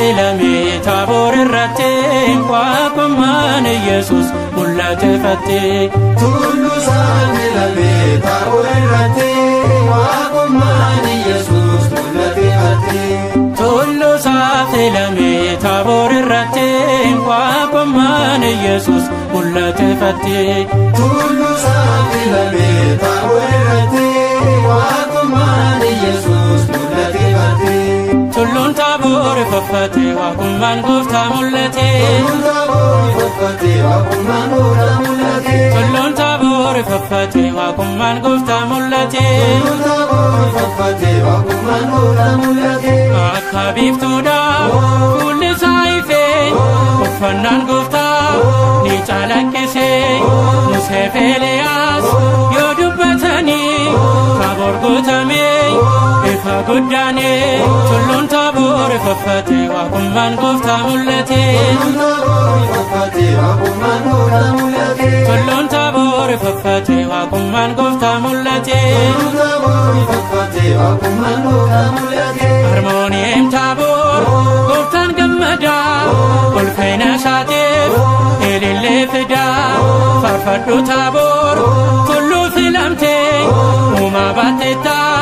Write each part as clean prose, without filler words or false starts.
saaxilame Taaboor irratti waaqummaan Yesuus mul'ate fatte. Tullu saaxilame Taaboor irratti waaqummaan Yesuus mul'ate fatte. Tullu saaxilame Taaboor irratti waaqummaan Yesuus mul'ate fatte. Tullu saaxilame Taaboor irratti waaqummaan Yesuus mul'ate fatte. Tulluun Taaboor faffate waaqummaan Gooftaa mul'ate. Tulluun Taaboor faffate waaqummaan Gooftaa mul'ate. Akka biiftuudhaan fuulli isaa ifee uffannaan Gooftaa ni calaqqisee. Musee fi Eeliyaas yoo dubbatanii Taaboor gootamee ifa guddaanee. Tulluun Taaboor faffate waaqummaan Gooftaa mul'ate. Tulluun Taaboor faffate waaqummaan Gooftaa mul'ate. Harmooniin Taaboor Gooftaan gammadaa ulfina isaatiif ilillee fidaa. Faarfadhu Taaboor tulluu filamtee uumaa baatteettaa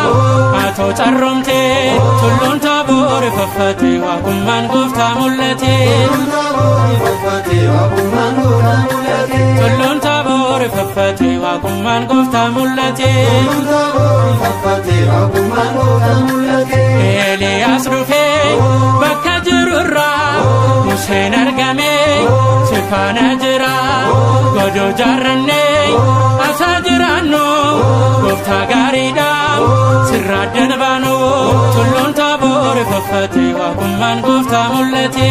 atoo carroomtee. Tulluun Taaboor faffate waaqummaan Gooftaa mul'ate. Tulluun Taaboor faffate waaqummaan Gooftaa mul'ate. Eeliyaas dhufee bakka jirurraa Museen argamee si faana jira. Godoo jaarrannee asaa jiraannu Gooftaa gaariidhaan sirraa addan baanu. Tulluun Taaboor faffate waaqummaan Gooftaa mul'ate.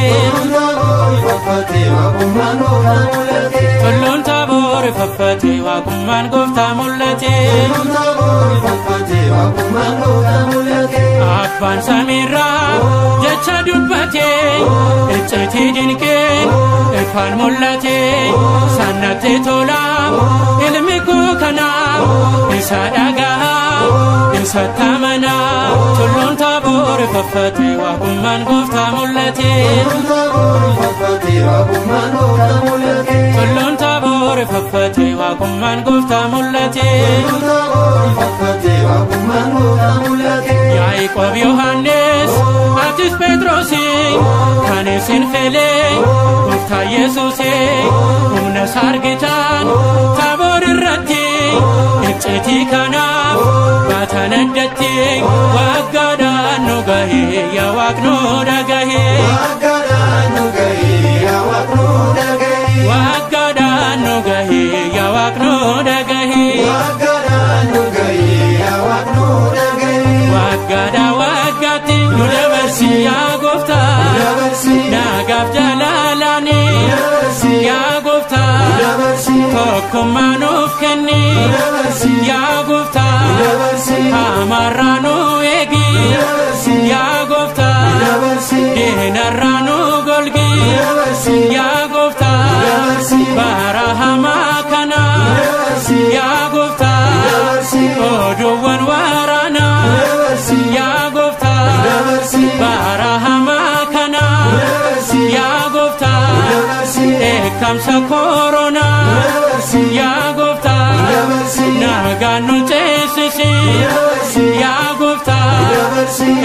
Tulluun Taaboor faffate waaqummaan Gooftaa mul'ate. Abbaan samiirraa jecha dubbatee icciitii dinqeen ifaan mul'ate. Sannatti tolaa ilmi koo kanaa isa dhagahaa isatti amanaa. Tulluun Taaboor faffate waaqummaan Gooftaa mul'ate. Tulluun Taaboor faffate waaqummaan Gooftaa mul'ate. Yaaqoob Yohannis atis Phexrosi kan isin filee Gooftaa Yesuusee humna isaa argitan Taaboor irratti icciitii kanaaf baatan addatti. Waggaadhaan nu gahee yaa Waaqnoo dhagahee. Waggaadhaan nu gahee yaa Waaqnoo dhagahee. Waggaadhaa waggaatti nu dabarsi yaa Gooftaa. Nagaaf jaalalaani yaa Gooftaa. Tokkummaa nuuf kenni yaa Gooftaa. Hamarraa nu eegi yaa Gooftaa. Diinarraa nu golgi yaa Gooftaa. Bara hamaa kana yaa Gooftaa. Oduuwwan waraanaa yaa Gooftaa. Bara hamaa kana yaa Gooftaa. Eekamsa koronaa yaa Gooftaa. Nagaan nu ceesisi yaa Gooftaa.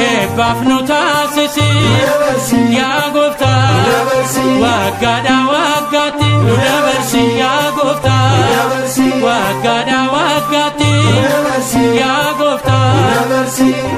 Eebbaaf nu taasisi yaa Gooftaa. Waggaadhaa waggaatti nu dabarsi yaa Gooftaa. Waggaadhaa waggaatti yaa Gooftaa.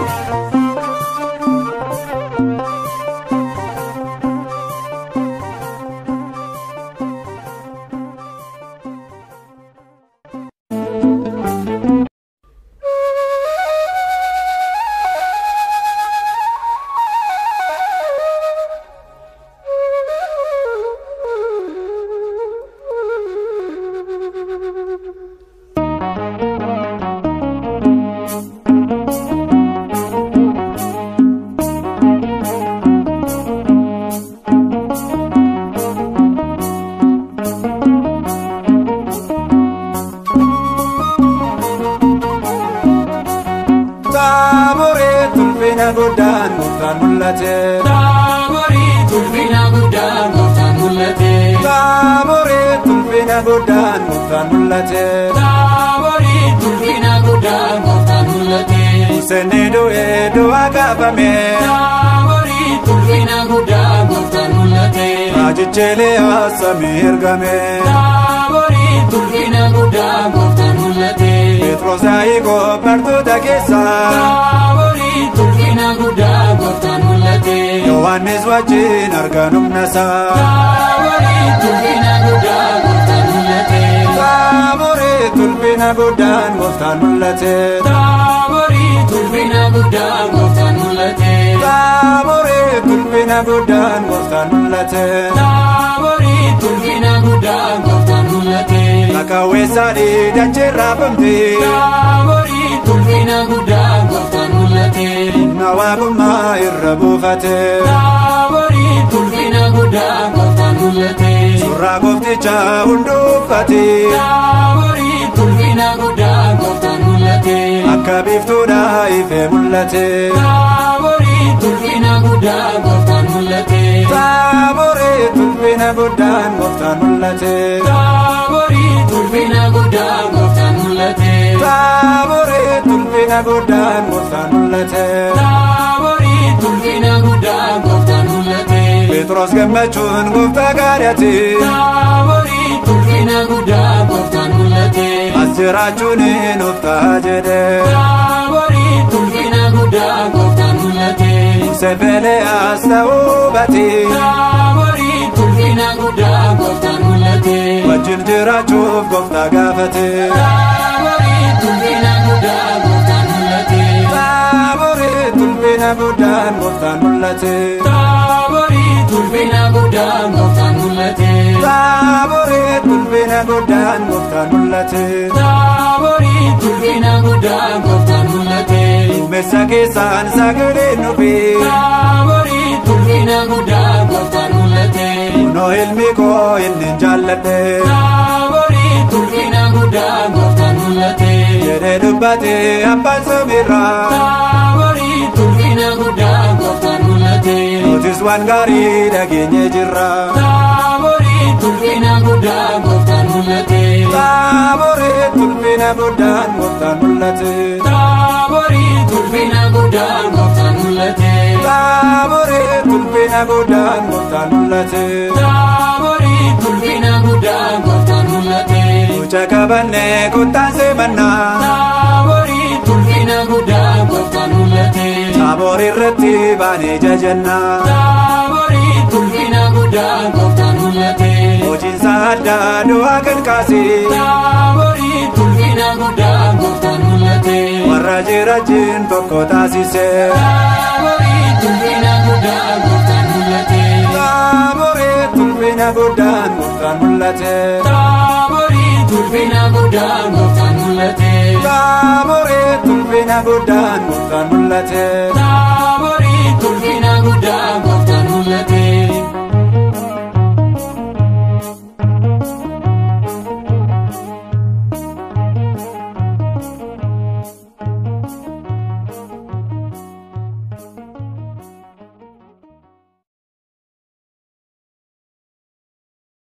Taaborii tulfina guddaan Gooftaan mul'ate. tulfina guddaan gooftaan mul'ate. Taaborii tulfina guddaan gooftaan mul'ate. Seenni du'ee du'a kaafame. Taaborii tulfina guddaan gooftaan mul'ate. Raajichi Eeliyaas samii ergame. Taaborii tulfina guddaan gooftaan mul'ate. Phexros Yaaqoob bartoota keessa. Taaborii tulfina guddaan gooftaan mul'ate. Yohaannis wajjin argan humna isaa. Taaborii tulfina guddaan gooftaan mul'ate. Taaborii tulfina guddaan gooftaan mul'ate. Taaborii tulfina guddaan gooftaan mul'ate. Taaborii tulfina guddaan gooftaan mul'ate. Taaborii tulfina guddaan gooftaan mul'ate. Kakawweessaadhii dachee raafamte. Taaborii tulfina guddaan gooftaan mul'ate. Na waaqummaa irra buufate. Taaborii tulfina guddaan gooftaan mul'ate. Suuraa gooftichaa hunduuffate. Taaborii tulfina guddaan gooftaan mul'ate. Akka biiftuudhaa ifee mul'ate. Taaborii tulfina guddaan gooftaan mul'ate. Taaborii tulfina guddaan gooftaan mul'ate. Taaborii tulfina guddaan gooftaan mul'ate. Taaborii tulfina guddaan gooftaan mul'ate. Taaborii tulfina guddaan gooftaan mul'ate. Phexros gammachuun gooftaa gaari'ate. Taaborii tulfina guddaan gooftaan mul'ate. As jiraachuun nuuf ta'a jedhe. Taaborii tulfina guddaan gooftaan mul'ate. Eeliyaas ta'uu bate. Taaborii tulfina guddaan gooftaan mul'ate. Wajjin jiraachuuf gooftaa gaafate. Taaborii tulfina guddaan gooftaan mul'ate. Taaborii tulfina guddaan gooftaan mul'ate. Taaborii tulfina guddaan gooftaan mul'ate. Taaborii tulfina guddaan gooftaan mul'ate. Taaborii tulfina guddaan gooftaan mul'ate. Duumessa keessaan sagalee nufi. Taaborii tulfina guddaan gooftaan mul'ate. Kunoo ilmi koo inni jaalladhe. Taaborii tulfina guddaan gooftaan mul'ate. Jedhee dubbate abbaan samiirraa. Taaborii tulfina guddaan gooftaan mul'ate. Nutis waan gaarii dhageenye jirra. Taaborii tulfina guddaan gooftaan mul'ate. Taaborii tulfina guddaan gooftaan mul'ate. Taaborii tulfina guddaan gooftaan mul'ate. Taaborii tulfina guddaan gooftaan mul'ate. Taaborii tulfina guddaan gooftaan mul'ate. Mucha qabannee kottaan seemannaa. Taaborii tulfina guddaan gooftaan mul'ate. Taaborii irratti baanee jajannaa. Taaborii tulfina guddaan gooftaan mul'ate. Hojiinsa addaa du'aa kan kaase. Taaborii tulfina guddaan gooftaan mul'ate. Warra jiraachin tokko taasise. Taaborii tulfina guddaan gooftaan mul'ate. Taaborii tulfina guddaan gooftaan mul'ate. Taaborii tulfina guddaan gooftaan mul'ate. Taaborii tulfina guddaan gooftaan mul'ate. Taaborii tulfina guddaan